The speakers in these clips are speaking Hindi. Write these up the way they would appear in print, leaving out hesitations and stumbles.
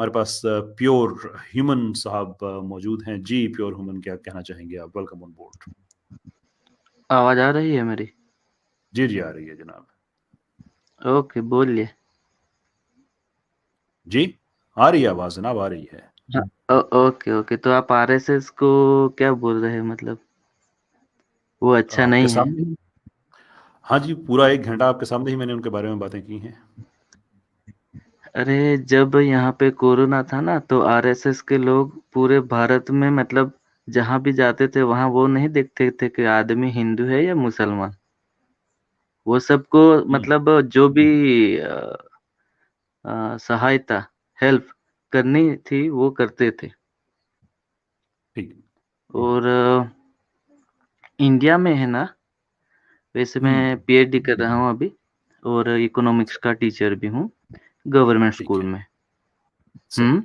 हमारे पास प्योर ह्यूमन साहब मौजूद हैं। जी प्योर ह्यूमन, क्या कहना चाहेंगे आप? Welcome on board. आवाज आ रही है मेरी? जी जी आ रही है जनाब। ओके, बोलिए। जी आ रही है आवाज जनाब, आ रही है। हाँ, ओके ओके, तो आप आरएसएस को क्या बोल रहे हैं? मतलब वो अच्छा आपके नहीं है? सामने ही, हाँ जी, पूरा 1 घंटा आपके सामने ही मैंने उनके बारे में बातें की हैं। अरे, जब यहाँ पे कोरोना था ना, तो आरएसएस के लोग पूरे भारत में, मतलब जहाँ भी जाते थे वहाँ वो नहीं देखते थे कि आदमी हिंदू है या मुसलमान। वो सबको हम्म, मतलब जो भी सहायता, हेल्प करनी थी वो करते थे। ठीक। और इंडिया में है ना, वैसे मैं हम्म, पीएचडी कर रहा हूँ अभी, और इकोनॉमिक्स का टीचर भी हूँ गवर्नमेंट ठीक स्कूल है। में। सही। हुँ।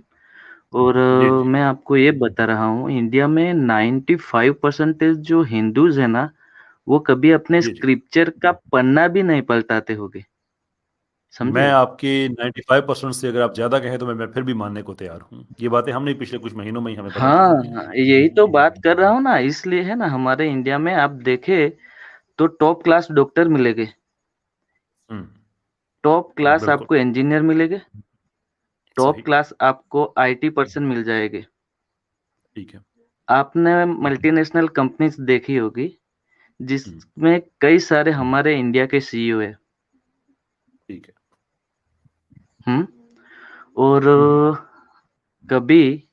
और जी जी। मैं आपको ये बता रहा हूँ, इंडिया में 95% जो हिंदूज़ हैं ना, वो कभी अपने जी जी। स्क्रिप्चर का पन्ना भी नहीं पलटाते होंगे, मैं समझे? आपके 95% से अगर आप ज्यादा कहें तो मैं फिर भी मानने को तैयार हूँ। ये बातें हमने पिछले कुछ महीनों में ही हमें पता चली हैं। हाँ, यही तो बात कर रहा हूँ ना, इसलिए है ना, हमारे इंडिया में आप देखें तो टॉप क्लास डॉक्टर मिलेंगे, हम्म। टॉप क्लास बिल्कुल। आपको इंजीनियर मिलेंगे, टॉप सही। क्लास आपको आईटी पर्सन मिल जाएँगे। ठीक है। आपने मल्टीनेशनल कंपनीज़ देखी होगी, हम्म, जिसमें कई सारे हमारे इंडिया के सीईओ हैं। ठीक है। हुँ? और हम्म। कभी इससे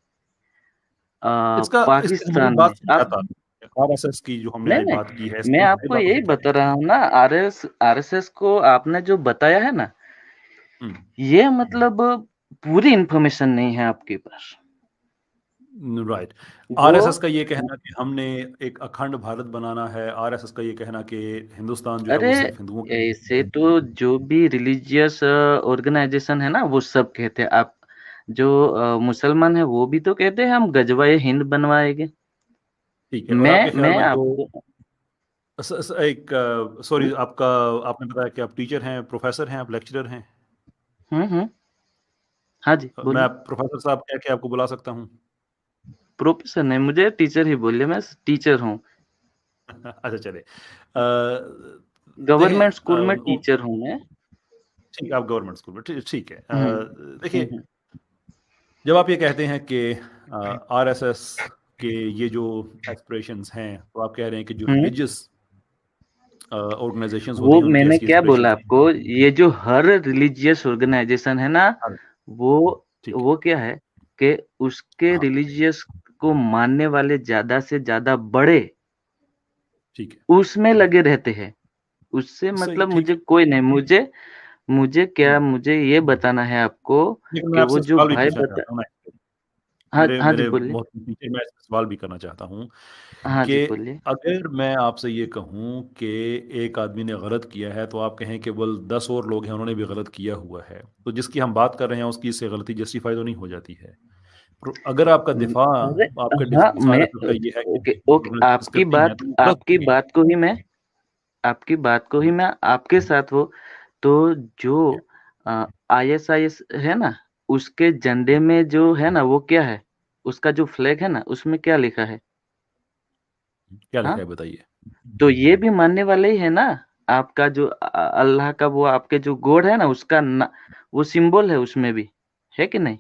हमारी पाकिस्तान में बात से क्या आप ताल्लुक है? आरएसएस की जो हमने नहीं, आज बात की है, नहीं, मैं इससे हमारी आपको बातों यही से क्या बता लेना रहा देना? हूँ ना, आरएसएस को आपने जो बताया है ना, हम्म। ये मतलब पूरी इन्फॉर्मेशन नहीं है आपके पास। राइट। वो आरएसएस का ये कहना कि हमने एक अखंड भारत बनाना है, आरएसएस का ये कहना कि हिंदुस्तान जो है अरे, वो सिर्फ हिंदुओं के लिए ऐसे है। तो जो भी रिलीजियस ऑर्गेनाइजेशन है ना, वो सब कहते हैं। आप जो मुसलमान है वो भी तो कहते हैं हम गजवाए हिंद बनवाएंगे। ठीक है। और आपके ख्याल मैं में जो आपको एक हुँ, सॉरी, आपका आपने बताया कि आप टीचर हैं, प्रोफेसर हैं, आप लेक्चरर हैं। हुँ, हुँ। हाँ जी, मैं बोलिए। आप प्रोफेसर साहब कह के आपको बुला सकता हूँ? प्रोफ़ेसर नहीं, मुझे टीचर ही बोलिए, मैं टीचर हूँ। अच्छा चले। गवर्नमेंट देखें, स्कूल में टीचर हूँ मैं। ठीक, आप गवर्नमेंट स्कूल में, ठीक ठीक है। हुँ, हुँ, देखिए, हुँ, जब आप ये कहते हैं कि आरएसएस के ये जो एस्पिरेशंस हैं, तो आप कह रहे हैं कि जो हुँ। रिलीजियस ऑर्गेनाइजेशंस होती वो हैं उनकी मैंने ऐसी क्या बोला एस्पिरेशंस आपको, ये जो हर रिलीजियस ऑर्गेनाइजेशन है ना, हैं। वो ठीक है। वो क्या है कि उसके हाँ। रिलीजियस को मानने वाले ज़्यादा से ज़्यादा बड़े ठीक है। उसमें लगे रहते हैं। उससे सही, मतलब ठीक मुझे है। कोई नहीं, मुझे मुझे क्या, हम्म। मुझे ये बताना है आपको लेकिन मैं कि वो आपसे जो सवाल भी भाई पूछना बता चाहता हूँ ना, हाँ, मेरे हाँ जी, मेरे बोलिए। मोहतरम टीचर, मैं इसमें सवाल भी करना चाहता हूँ हाँ कि जी, बोलिए। अगर मैं आपसे ये कहूँ कि एक आदमी ने गलत किया है, तो आप कहें कि बल 10 और लोग हैं उन्होंने भी गलत किया हुआ है, तो जिसकी हम बात कर रहे हैं उसकी इससे गलती जस्टिफाई तो नहीं हो जाती है? अगर आपका दिफा, अरे आपका हाँ, डिफेंस मैं आरएसएस का ये है कि ओके, ओके, ऑर्गेनाइजेशंस करती हैं तो वो गलत आपकी होंगी। बात को ही मैं आपकी बात को ही हम्म, मैं आपके साथ हूँ। तो जो ठीक है। आईएसआईएस है ना, उसके झंडे में जो है ना, वो क्या है? उसका जो फ्लैग है ना, उसमें क्या लिखा है? क्या लिखा हाँ? है बताइए? तो ये भी मानने वाले ही है ना। आपका जो अल्लाह का, वो आपके जो गॉड है ना, उसका वो सिंबल है उसमें भी, है कि नहीं?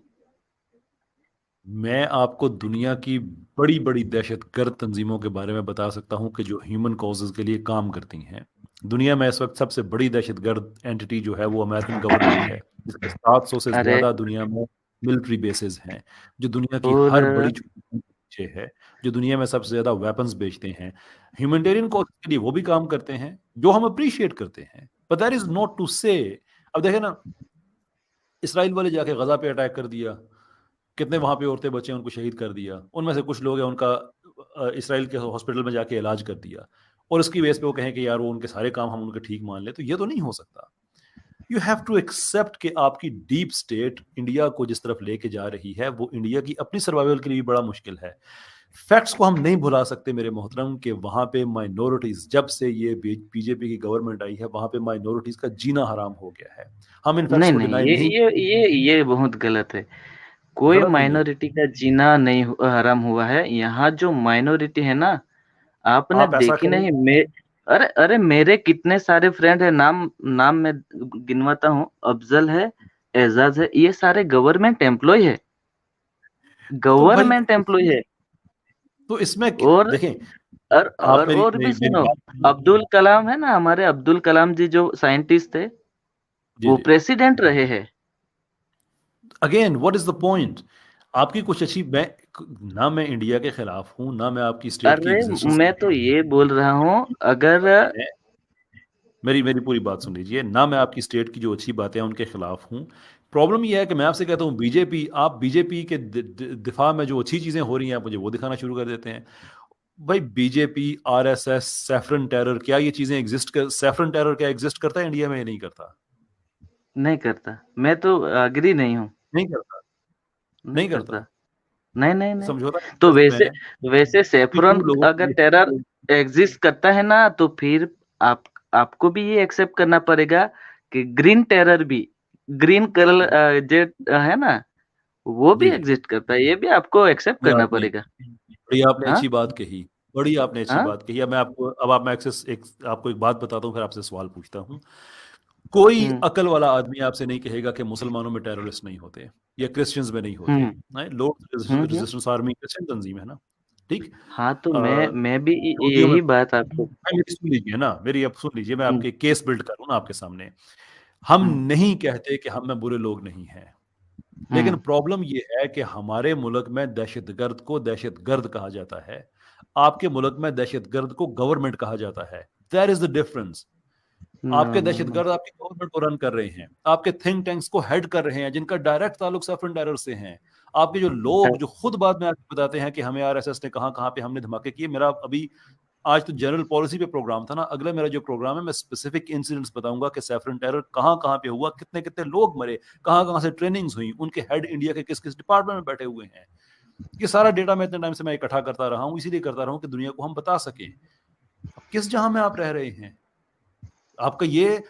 मैं आपको दुनिया की बड़ी बड़ी दहशतगर्द तंजीमों के बारे में बता सकता हूं कि जो ह्यूमन कॉजेज के लिए काम करती हैं। दुनिया में इस वक्त सबसे बड़ी दहशतगर्द एंटिटी जो है वो अमेरिकन गवर्नमेंट है, जिसके 700 से अरे, ज्यादा दुनिया में मिलिट्री बेसेस हैं, जो दुनिया की और हर बड़ी छोटी पीछे है, जो दुनिया में सबसे ज्यादा वेपन्स बेचते हैं। ह्यूमैनिटेरियन कॉज के लिए वो भी काम करते हैं, जो हम अप्रिशिएट करते हैं, but that is not to say. अब देखें ना, इसराइल वाले जाके गजा पे अटैक कर दिया, कितने वहां पे औरतें बच्चे उनको शहीद कर दिया, उनमें से कुछ लोग हैं उनका इसराइल के हॉस्पिटल में जाके इलाज कर दिया, और उसकी बेस पे वो कहें कि यार वो उनके सारे काम हम उनके ठीक मान ले, तो ये तो नहीं हो सकता। यू हैव टू एक्सेप्ट कि आपकी डीप स्टेट इंडिया को जिस तरफ लेके जा रही है वो इंडिया की अपनी सर्वाइवल के लिए भी बड़ा मुश्किल है। फैक्ट्स को हम नहीं भुला सकते मेरे मोहतरम, कि वहां पे माइनॉरिटीज, जब से ये बीजेपी की गवर्नमेंट आई है, वहां पे माइनॉरिटीज का जीना हराम हो गया है। हम इन फैक्ट्स नहीं, को नहीं, डिनाई ये नहीं। ये ये ये बहुत गलत है। कोई गलत नहीं है। माइनॉरिटी का जीना नहीं हराम हुआ है। यहाँ जो माइनॉरिटी है ना, आपने आप ऐसा देखी करें, नहीं। अरे अरे, मेरे कितने सारे फ्रेंड है, नाम नाम मैं गिनवाता हूँ। अफजल है, एजाज है, ये सारे गवर्नमेंट एम्प्लॉय है, तो भाई गवर्नमेंट एम्प्लॉय है। तो इसमें और देखें, आप और भी मेरी सुनो, बात सुनिए। अब्दुल कलाम है ना, हमारे अब्दुल कलाम जी जो साइंटिस्ट थे, जी वो जी, प्रेसिडेंट रहे हैं। Again what is the point? आपकी कुछ अच्छी, मैं ना मैं इंडिया के खिलाफ हूं, ना मैं आपकी स्टेट की अरे, एग्जिस्टेंस मैं तो ये बोल रहा हूँ, अगर है। मेरी मेरी पूरी बात सुन लीजिए, ना मैं आपकी स्टेट की जो अच्छी बातें हैं उनके खिलाफ हूँ। प्रॉब्लम ये है कि मैं आपसे कहता हूँ बीजेपी, आप बीजेपी के दिफा में जो अच्छी चीज़ें हो रही हैं आप मुझे वो दिखाना शुरू कर देते हैं। भाई बीजेपी, आरएसएस, सैफरन टेरर, क्या ये चीज़ें एग्जिस्ट कर, सैफरन टेरर क्या एग्जिस्ट करता है इंडिया में या नहीं करता? नहीं करता, मैं तो अग्री नहीं हूँ, नहीं करता, नहीं नहीं करता। करता। नहीं, नहीं, नहीं। समझौता तो एक्सप्रेस में वैसे वैसे क्यों सैफरन लोगों अगर की, टेरर एग्जिस्ट करता है ना, तो फिर आप आपको भी ये एक्सेप्ट करना पड़ेगा कि ग्रीन टेरर भी, ग्रीन कलर जेट है ना, वो भी जी जी, एग्जिस्ट करता है। ये भी आपको एक्सेप्ट ये करना आपने पड़ेगा। बड़ी आपने हाँ, अच्छी बात कही, बड़ी आपने अच्छी हाँ। बात कही। अब मैं आपको, अब आप मैं एक्सेस एक आपको एक बात बताता हूँ फिर आपसे सवाल पूछता हूँ। कोई हुँ, अकल वाला आदमी आपसे नहीं कहेगा कि मुसलमानों में टेररिस्ट नहीं होते या क्रिश्चियंस में नहीं होते। हुँ, नहीं, लॉर्ड हुँ, हुँ। रेजिस्टेंस आर्मी क्रिश्चियन तंजीम है ना, ठीक। हाँ, तो अ, मैं भी यहूदियों में, यही बात आपको। मेरी सुन लीजिए ना, मेरी अब सुन लीजिए, मैं हुँ, आपके केस बिल्ड करूँ ना आपके सामने। हम हुँ, नहीं कहते कि हम में बुरे लोग नहीं हैं, लेकिन हुँ। प्रॉब्लम ये है कि हमारे मुल्क में दहशतगर्द को दहशतगर्द कहा जाता है, आपके मुल्क में दहशतगर्द को गवर्नमेंट कहा जाता है। There is the difference. No, आपके नो, नो। दहशतगर्द आपकी गवर्नमेंट को रन कर रहे हैं, आपके थिंक टैंक्स को हेड कर रहे हैं जिनका डायरेक्ट ताल्लुक सैफरन टेरर से हैं। आपके जो लोग जो खुद बाद में आके बताते हैं कि हमें आरएसएस ने कहाँ कहाँ पे हमने धमाके किए। मेरा अभी आज तो जनरल पॉलिसी पे प्रोग्राम था ना, अगला मेरा जो प्रोग्राम है मैं स्पेसिफिक इंसिडेंट्स बताऊंगा कि सैफरन टेरर कहाँ कहाँ पे हुआ, कितने कितने लोग मरे, कहाँ कहाँ से ट्रेनिंग्स हुई, उनके हेड इंडिया के किस किस डिपार्टमेंट में बैठे हुए हैं। ये सारा डेटा मैं इतने टाइम से मैं इकट्ठा करता रहा हूँ, इसीलिए करता रहा हूँ कि दुनिया को हम बता सकें अब किस जहां में आप रह रहे हैं। आपका ये,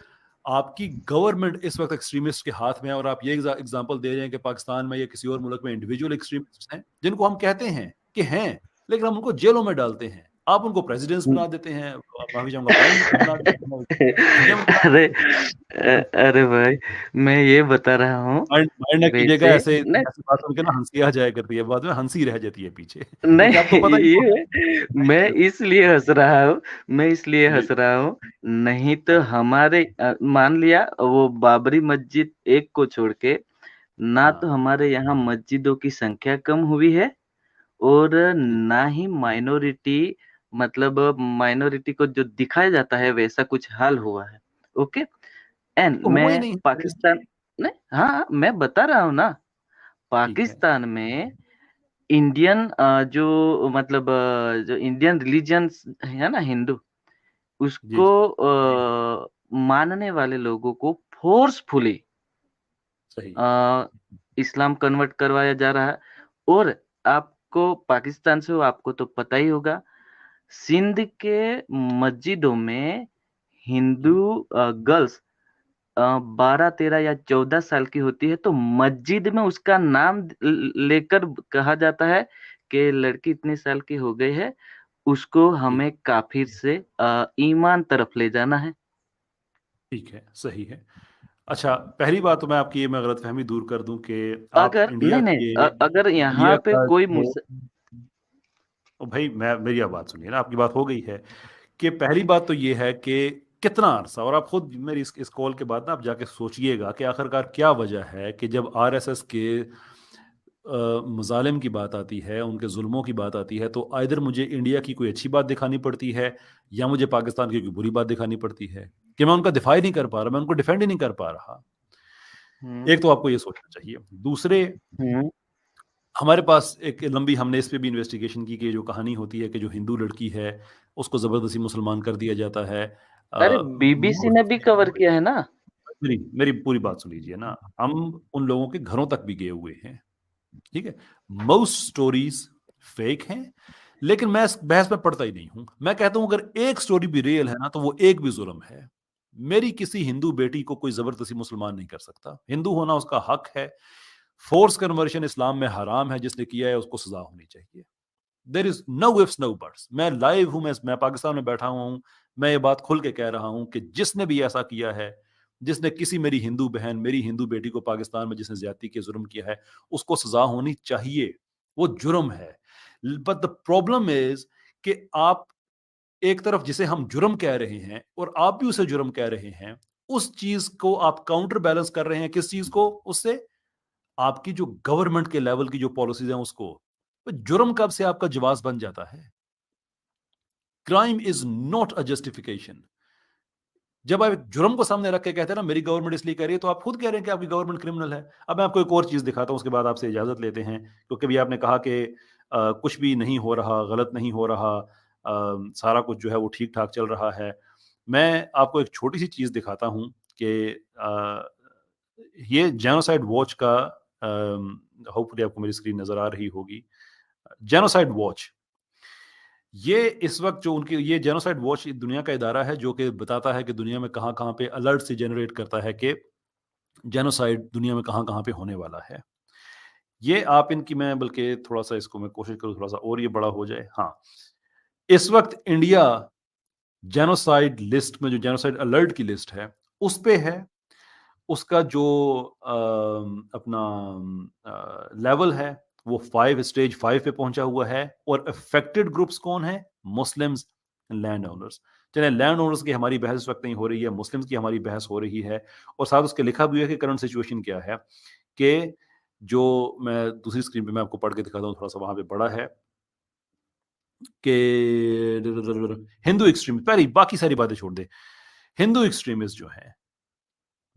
आपकी गवर्नमेंट इस वक्त एक्सट्रीमिस्ट के हाथ में है और आप ये एग्जांपल दे रहे हैं कि पाकिस्तान में या किसी और मुल्क में इंडिविजुअल एक्सट्रीमिस्ट हैं जिनको हम कहते हैं कि हैं, लेकिन हम उनको जेलों में डालते हैं। आप उनको प्रेसिडेंट्स बना देते हैं, माफी चाहूंगा, प्राइम मिनिस्टर बना देते हैं, पीएम बना अरे देते हैं। अरे भाई, मैं ये बता रहा हूँ। माइंड माइंड ना कीजिएगा, वैसे ऐसे नहीं, ऐसी बात सुन के ना हंसी आ जाया करती है, बाद में हंसी रह जाती है पीछे क्योंकि आपको नहीं, पता ही होगा। ये मैं इसलिए हंस रहा हूँ, मैं इसलिए जी हंस रहा हूँ। नहीं तो हमारे मान लिया वो बाबरी मस्जिद एक को छोड़ के, ना तो हाँ, हमारे यहाँ मस्जिदों की संख्या कम हुई है, और ठीक, ना ही माइनॉरिटी, मतलब माइनॉरिटी को जो दिखाया जाता है वैसा कुछ हाल हुआ है। ओके। एंड तो हुआ ही मैं नहीं। पाकिस्तान, नहीं, हाँ, हाँ, मैं बता रहा हूँ ना, ठीक है, पाकिस्तान में इंडियन जो मतलब जो इंडियन रिलीजन्स है ना, हिंदू, जी उसको जी, मानने वाले लोगों को फोर्सफुली सही, अ, इस्लाम कन्वर्ट करवाया जा रहा है। और आपको पाकिस्तान से हो, आपको तो पता ही होगा, सिंध के मस्जिदों में जी, हिंदू गर्ल्स 12, 13 या 14 साल की होती है, तो मस्जिद में उसका नाम लेकर कहा जाता है कि लड़की इतने साल की हो गई है, उसको ठीक, हमें काफिर से ईमान तरफ ले जाना है। ठीक है, सही है। अच्छा, पहली बात तो मैं आपकी ये मैं गलतफ़हमी दूर कर दूँ कि आप अगर इंडिया नहीं, नहीं, के, अगर यहाँ इंडिया पे का कोई जो, तो भाई मैं, मेरी अब बात सुनिए ना, आपकी बात हो गई है कि पहली बात तो ये है कि कितना अरसा, और आप खुद मेरी इस कॉल के बाद ना आप जाके सोचिएगा कि आखिरकार क्या वजह है कि जब आरएसएस के मज़ालिम की बात आती है, उनके जुल्मों की बात आती है, तो आइदर मुझे इंडिया की कोई अच्छी बात दिखानी पड़ती है या मुझे पाकिस्तान की कोई बुरी बात दिखानी पड़ती है कि मैं उनका दिफा ही नहीं कर पा रहा, मैं उनको डिफेंड ही नहीं कर पा रहा। हुँ, एक तो आपको ये सोचना चाहिए। दूसरे, हुँ। हमारे पास एक लंबी, हमने इस पे भी इन्वेस्टिगेशन की कि जो कहानी होती है कि जो हिंदू लड़की है उसको ज़बरदस्ती मुसलमान कर दिया जाता है। अरे, बीबीसी ने भी कवर किया है ना। मेरी मेरी पूरी बात सुन लीजिए ना, हम उन लोगों के घरों तक भी गए हुए हैं, ठीक है। मोस्ट स्टोरीज फेक हैं, लेकिन मैं इस बहस में पड़ता ही नहीं हूं। मैं कहता हूं अगर एक स्टोरी भी रियल है ना तो वो एक भी जुल्म है। मेरी किसी हिंदू बेटी को कोई जबरदस्ती मुसलमान नहीं कर सकता, हिंदू होना उसका हक है। फोर्स कन्वर्शन इस्लाम में हराम है, जिसने किया है उसको सजा होनी चाहिए। There is no ifs no buts. मैं लाइव हूं, मैं पाकिस्तान में बैठा हुआ हूं, मैं ये बात खुल के कह रहा हूं कि जिसने भी ऐसा किया है, जिसने किसी मेरी हिंदू बहन, मेरी हिंदू बेटी को पाकिस्तान में जिसने ज्यादती की, जुर्म किया है, उसको सजा होनी चाहिए। वो जुर्म है। बट द प्रॉब्लम इज कि आप एक तरफ जिसे हम जुर्म कह रहे हैं और आप भी उसे जुर्म कह रहे हैं, उस चीज को आप काउंटर बैलेंस कर रहे हैं किस चीज को? उससे आपकी जो गवर्नमेंट के लेवल की जो पॉलिसीज हैं उसको। तो जुर्म कब से आपका जवाब बन जाता है? Crime is not a justification. जब आप एक जुर्म को सामने रख के कहते हैं ना मेरी गवर्नमेंट इसलिए कह रही है, तो आप खुद कह रहे हैं कि आपकी गवर्नमेंट क्रिमिनल है। अब मैं आपको एक और चीज दिखाता हूं, उसके बाद आपसे इजाजत लेते हैं, क्योंकि भी आपने कहा कि कुछ भी नहीं हो रहा, गलत नहीं हो रहा, सारा कुछ जो है वो ठीक ठाक चल रहा है। मैं आपको एक छोटी सी चीज दिखाता हूं कि ये जेनोसाइड वॉच का, होपफुली आपको मेरी स्क्रीन नजर आ रही होगी, जेनोसाइड वॉच। ये इस वक्त जो उनकी ये जेनोसाइड वॉच दुनिया का इदारा है जो कि बताता है कि दुनिया में कहाँ कहाँ पे अलर्ट से जनरेट करता है कि जेनोसाइड दुनिया में कहाँ कहाँ पे होने वाला है। ये आप इनकी, मैं बल्कि थोड़ा सा इसको मैं कोशिश करूँ थोड़ा सा और ये बड़ा हो जाए। हाँ, इस वक्त इंडिया जेनोसाइड लिस्ट में, जो जेनोसाइड अलर्ट की लिस्ट है उस पे है। उसका जो अपना लेवल है वो 5, स्टेज 5 पे पहुंचा हुआ है। और अफेक्टेड ग्रुप्स कौन है? Muslims, land owners. चले, लैंड ओनर्स की हमारी बहस इस वक्त नहीं हो रही है, मुस्लिम्स की हमारी बहस हो रही है। और साथ उसके लिखा भी है कि करंट सिचुएशन क्या है, कि जो मैं दूसरी स्क्रीन पे मैं आपको पढ़ के दिखाता हूँ, थोड़ा सा वहां पे बड़ा है कि हिंदू एक्सट्रीम, पहले बाकी सारी बातें छोड़ दे। हिंदू एक्सट्रीमिस्ट जो है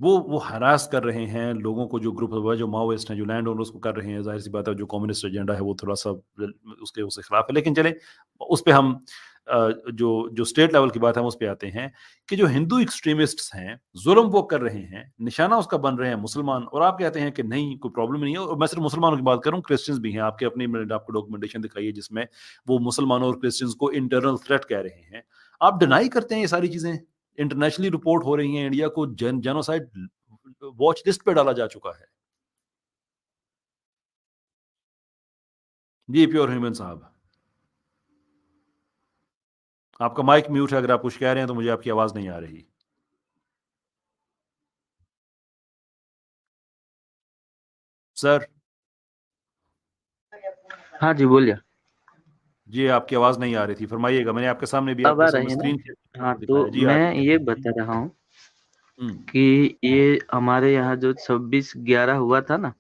वो हरास कर रहे हैं लोगों को, जो ग्रुप जो माओइस्ट हैं, जो लैंड ओनर्स को कर रहे हैं। जाहिर सी बात है, जो कम्युनिस्ट एजेंडा है वो थोड़ा सा उसके खिलाफ है। लेकिन चले उस पर हम जो जो स्टेट लेवल की बात है हम उस पर आते हैं कि जो हिंदू एक्सट्रीमिस्ट्स हैं, जुल्म वो कर रहे हैं, निशाना उसका बन रहे हैं मुसलमान। और आप कहते हैं कि नहीं, कोई प्रॉब्लम नहीं है। और मैं सिर्फ मुसलमानों की बात करूँ, क्रिश्चियंस भी हैं आपके अपनी, मैंने आपको डॉक्यूमेंटेशन दिखाई है जिसमें वो मुसलमानों और क्रिश्चियंस को इंटरनल थ्रेट कह रहे हैं। आप डिनाई करते हैं ये सारी चीजें। इंटरनेशनली रिपोर्ट हो रही हैं, इंडिया को जेनोसाइड वॉच लिस्ट पे डाला जा चुका है। जी प्योर ह्यूमन साहब, आपका माइक म्यूट है। अगर आप कुछ कह रहे हैं तो मुझे आपकी आवाज नहीं आ रही। सर। हाँ जी, बोलिए। जी आपकी आवाज नहीं आ रही थी, फरमाइएगा। मैंने आपके सामने भी अब आपके आ सामने रही है ना? स्क्रीन हाँ, दिखाया। तो जी आ मैं रही है। ये बता रहा हूँ हम्म। कि ये हमारे यहाँ जो 26/11 हुआ था ना,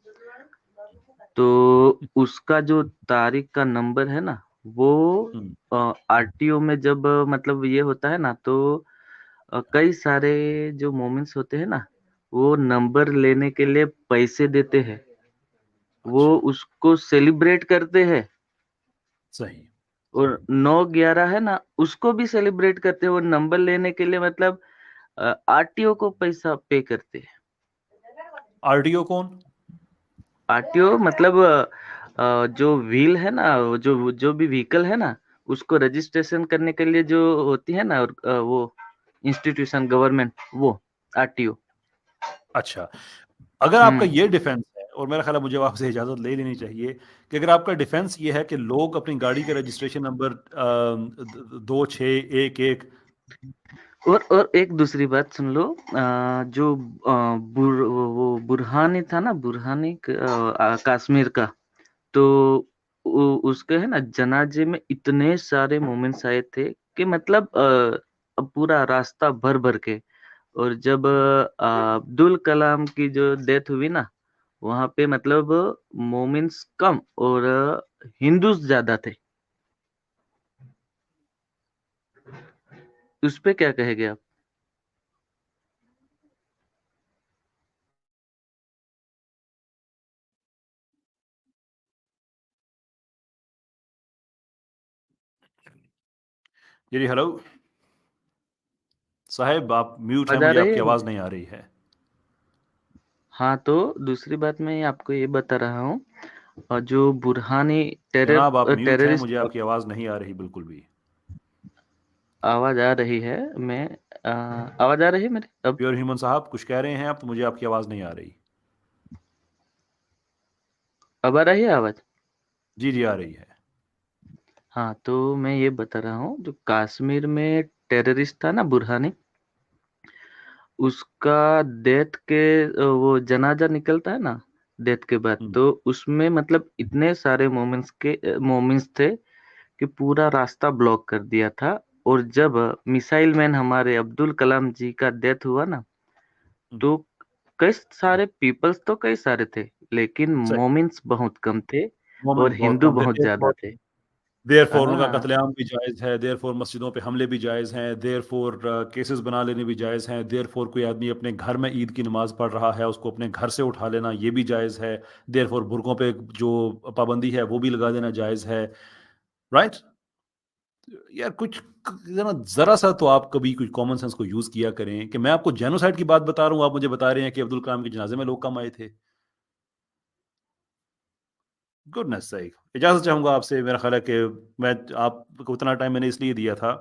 तो उसका जो तारीख का नंबर है ना, वो हम्म। आरटीओ में जब मतलब ये होता है ना, तो कई सारे जो मोमेंट्स होते हैं ना, वो नंबर लेने के लिए पैसे देते हैं। वो अच्छा। उसको सेलिब्रेट करते हैं। सही। और 9/11 है ना, उसको भी सेलिब्रेट करते हैं। वो नंबर लेने के लिए मतलब आरटीओ को पैसा पे करते हैं। आरटीओ कौन? आरटीओ मतलब जो व्हील है ना, जो जो भी व्हीकल है ना, उसको रजिस्ट्रेशन करने के लिए जो होती है ना, और वो इंस्टीट्यूशन गवर्नमेंट, वो आरटीओ। अच्छा, अगर आपका हम्म। ये डिफेंस है, और मेरा ख्याल है मुझे आपसे इजाजत ले लेनी चाहिए, कि अगर आपका डिफेंस ये है कि लोग अपनी गाड़ी का रजिस्ट्रेशन नंबर 2611। और एक दूसरी बात सुन लो। जो वो बुरहानी था ना, बुरहानी कश्मीर का, तो उसके है ना जनाजे में इतने सारे मोमेंट्स आए थे कि मतलब पूरा रास्ता भर भर के। और जब अब्दुल कलाम की जो डेथ हुई ना, वहां पे मतलब मोमेंट्स कम और हिंदूस ज्यादा थे। उस पे क्या कहेंगे आप? जी हेलो साहब, आप म्यूट हैं, आवाज आ मुझे रही आपकी है? आवाज नहीं आ रही है। हाँ, तो दूसरी बात मैं आपको ये बता रहा हूँ, और जो बुरहानी जनाब आप म्यूट हैं, टेररिस्ट। मुझे आपकी आवाज नहीं आ रही बिल्कुल भी। आवाज आ रही है। मैं आवाज आ रही है मेरी अब? प्योर ह्यूमन साहब कुछ कह रहे हैं आप, तो मुझे आपकी आवाज नहीं आ रही। अब आ रही है आवाज? जी, जी, आ रही है। हाँ, तो मैं ये बता रहा हूँ, जो कश्मीर में टेररिस्ट था ना बुरहानी, उसका डेथ के वो जनाजा निकलता है ना डेथ के बाद, हुँ, तो उसमें मतलब इतने सारे मोमेंट्स थे कि पूरा रास्ता ब्लॉक कर दिया था। और जब मिसाइल मैन हमारे अब्दुल कलाम जी का डेथ हुआ ना, हुँ, तो कई सारे पीपल्स तो कई सारे थे, लेकिन सही। मोमिन्स बहुत कम थे और मोमेंट्स बहुत हिंदू कम थे, बहुत ज्यादा थे। देयरफॉर उनका हाँ, कत्लेआम भी जायज़ है, देयरफॉर मस्जिदों पे हमले भी जायज़ हैं, देयरफॉर केसेस बना लेने भी जायज़ हैं, देयरफॉर कोई आदमी अपने घर में ईद की नमाज़ पढ़ रहा है, उसको अपने घर से उठा लेना ये भी जायज़ है, देयरफॉर बुर्कों पे जो पाबंदी है वो भी लगा देना जायज़ है, राइट? यार कुछ ज़रा-सा तो आप कभी कुछ कॉमन सेंस को यूज़ किया करें कि मैं आपको जेनोसाइड की बात बता रहा हूँ, आप मुझे बता रहे हैं कि अब्दुल कलाम के जनाज़े में लोग कम आए थे। गुडनेस सेक! इजाज़त चाहूँगा आपसे, मेरा ख़्याल है कि मैं आपको उतना टाइम मैंने इसलिए दिया था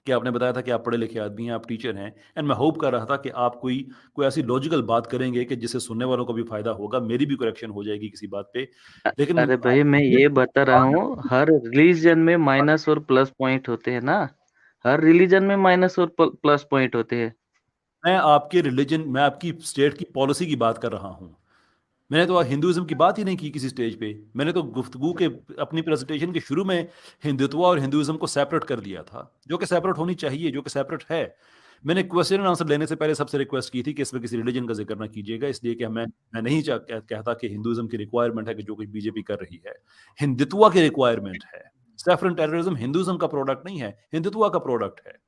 कि आपने बताया था कि आप पढ़े-लिखे आदमी हैं, आप टीचर हैं एंड मैं होप कर रहा था कि आप कोई कोई ऐसी लॉजिकल बात करेंगे कि जिससे सुनने वालों को भी फ़ायदा होगा, मेरी भी करेक्शन हो जाएगी किसी बात पे। लेकिन अरे आप भाई मैं ये ये बता रहा हूँ, हर रिलीजन में माइनस और प्लस पॉइंट होते हैं ना। हर रिलीजन में माइनस और प्लस पॉइंट होते हैं। मैं आपकी स्टेट की पॉलिसी की बात कर रहा हूँ। मैंने तो हिंदुइज़्म की बात ही नहीं की किसी स्टेज पे। मैंने तो गुफ्तगू के अपनी प्रेज़ेंटेशन के शुरू में हिंदुत्व और हिंदुइज़्म को सेपरेट कर दिया था, जो कि सेपरेट होनी चाहिए, जो कि सेपरेट है। मैंने क्वेश्चन एंड आंसर लेने से पहले सबसे रिक्वेस्ट की थी कि इसमें किसी रिलिजन का ज़िक्र ना कीजिएगा, इसलिए कि मैं नहीं कहता कि हिंदुइज़्म की रिक्वायरमेंट है कि जो कुछ बीजेपी कर रही है। हिंदुत्व की रिक्वायरमेंट है। सैफरन टेररिज़्म हिंदुइज़्म का प्रोडक्ट नहीं है, हिंदुत्व का प्रोडक्ट है।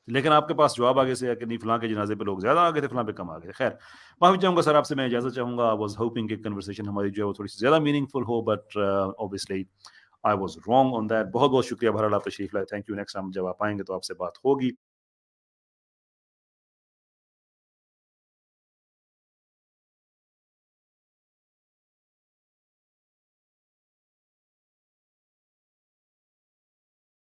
लेकिन आपके पास जवाब आगे से है कि नहीं फलाँ के जनाज़े पे लोग ज़्यादा आ गए थे, फलाँ पे कम आ गए थे। खैर, माफ़ी चाहूँगा सर आपसे, मैं इजाज़त चाहूँगा। आई वाज़ होपिंग कि कन्वर्सेशन हमारी जो है वो थोड़ी-सी ज़्यादा मीनिंगफुल हो but obviously I was wrong on that. बहुत-बहुत शुक्रिया बहरहाल आप तशरीफ़ लाए। Thank you. नेक्स्ट टाइम जब आप आएँगे तो आपसे बात होगी।